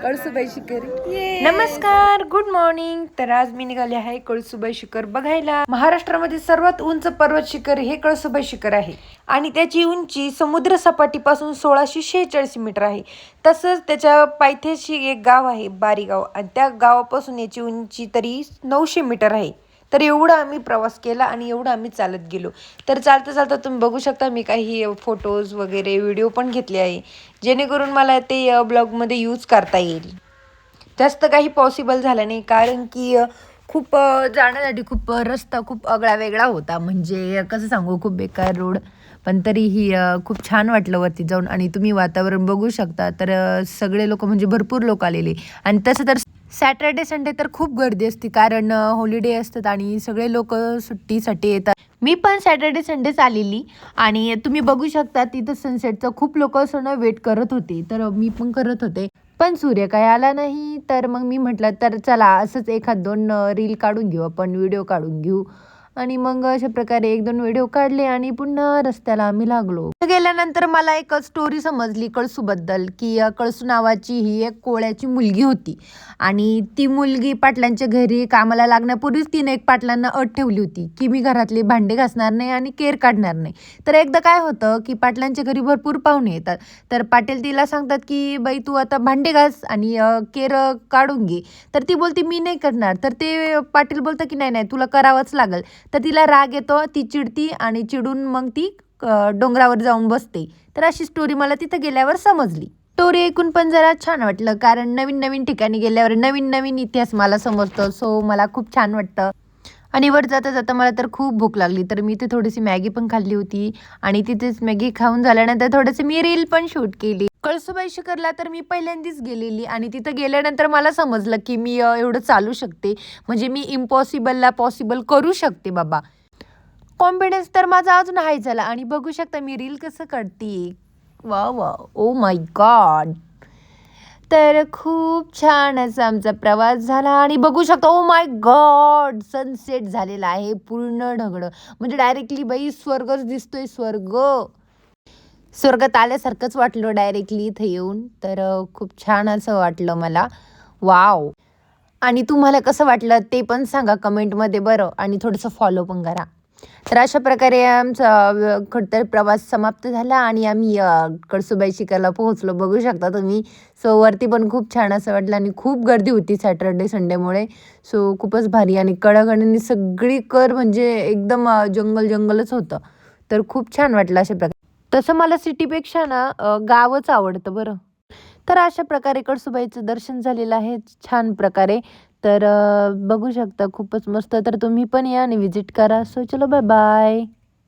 कळसुबाई शिखर। नमस्कार, good morning. तर आज मी निघाले आहे कळसुबाई शिखर बघायला। महाराष्ट्रामध्ये सर्वात उंच पर्वत शिखर हे कळसुबाई शिखर आहे आणि त्याची उंची समुद्र सपाटीपासून 1646 मीटर आहे। तसंच त्याच्या पायथ्याशी एक गाव आहे बारीगाव आणि त्या गावापासून याची उंची तरी 900 मीटर आहे। तर एवढा आम्ही प्रवास केला आणि एवढं आम्ही चालत गेलो। तर चालता चालता तुम्ही बघू शकता मी काही फोटोज वगैरे व्हिडिओ पण घेतले आहे, जेणेकरून मला ते ब्लॉगमध्ये यूज करता येईल। जास्त काही पॉसिबल झालं नाही कारण की खूप जाण्यासाठी खूप रस्ता खूप आगळा वेगळा होता, म्हणजे कसं सांगू, खूप बेकार रोड। पण तरीही खूप छान वाटलं वरती जाऊन आणि तुम्ही वातावरण बघू शकता। तर सगळे लोक म्हणजे भरपूर लोक आलेले आणि तसं तर सॅटर्डे संडे तर खूप गर्दी असते कारण हॉलिडे असतात आणि सगळे लोक सुट्टीसाठी येतात। मी पण सॅटर्डे संडेच आलेली आणि तुम्ही बघू शकता तिथं सनसेटचं खूप लोक असं वेट करत होते, तर मी पण करत होते पण सूर्य काय आला नाही। तर मग मी म्हटलं तर चला असंच एखाद दोन रील काढून घेऊ, आपण व्हिडिओ काढून घेऊ आणि मग अशा प्रकारे एक दोन व्हिडिओ काढले आणि पुन्हा रस्त्याला आम्ही लागलो। गेल्यानंतर मला एक स्टोरी समजली कळसूबद्दल की कळसू नावाची ही एक कोळ्याची मुलगी होती आणि ती मुलगी पाटलांच्या घरी कामाला लागण्यापूर्वीच तिने एक पाटलांना अट ठेवली होती की मी घरातले भांडे घासणार नाही आणि केर काढणार नाही। तर एकदा काय होतं की पाटलांच्या घरी भरपूर पाहुणे येतात, तर पाटील तिला सांगतात की बाई तू आता भांडे घास आणि केर काढून घे। तर ती बोलते मी नाही करणार, तर ते पाटील बोलतं की नाही नाही तुला करावंच लागेल। तर तिला राग येतो, ती चिडती आणि चिडून मग ती डोंगरावर जाऊन बसते। तर अशी स्टोरी मला तिथं गेल्यावर समजली। स्टोरी ऐकून पण जरा छान वाटलं कारण नवीन नवीन ठिकाणी गेल्यावर नवीन नवीन इतिहास मला समजतो, सो मला खूप छान वाटतं। आणि वर जाता जाता मला तर खूप भूक लागली, तर मी ते थोडीशी मॅगी पण खाल्ली होती आणि तिथेच मॅगी खाऊन झाल्यानंतर थोडंसं मी रील पण शूट केली। कळसूबाई शिखरला तर मी पहिल्यांदाच गेलेली आणि तिथं गेल्यानंतर मला समजलं की मी एवढं चालू शकते, म्हणजे मी इम्पॉसिबलला पॉसिबल करू शकते बाबा। कॉन्फिडन्स तर माझा अजून हाय झाला आणि बघू शकता मी रील कसं काढते। वा वा, ओ माय गॉड। तर खूप छान असा आमचा प्रवास झाला आणि बघू शकता ओ माय गॉड सनसेट झालेला आहे पूर्ण ढगळं, म्हणजे डायरेक्टली बाई स्वर्गच दिसतोय, स्वर्ग स्वर्गात आल्यासारखंच वाटलं डायरेक्टली इथे येऊन। तर खूप छान असं वाटलं मला, वाव। आणि तुम्हाला कसं वाटलं ते पण सांगा कमेंटमध्ये बरं, आणि थोडंसं फॉलो पण करा। तर अशा प्रकारे आमचा खडतर प्रवास समाप्त झाला आणि आम्ही कळसूबाई शिखरला पोहोचलो, बघू शकता तुम्ही। सो वरती पण खूप छान असं वाटलं आणि खूप गर्दी होती सॅटर्डे संडेमुळे, सो खूपच भारी आणि कडाकडाने सगळीकडे म्हणजे एकदम जंगल जंगलच होतं। तर खूप छान वाटलं अशा प्रकारे। तसं मला सिटीपेक्षा ना गावच आवडतं बरं। तर अशा प्रकारे कळसूबाईचं दर्शन झालेलं आहे छान प्रकारे। तर बघू शकता खूपच मस्त, तर तुम्ही पण या आणि विजिट करा। सो चलो बाय बाय।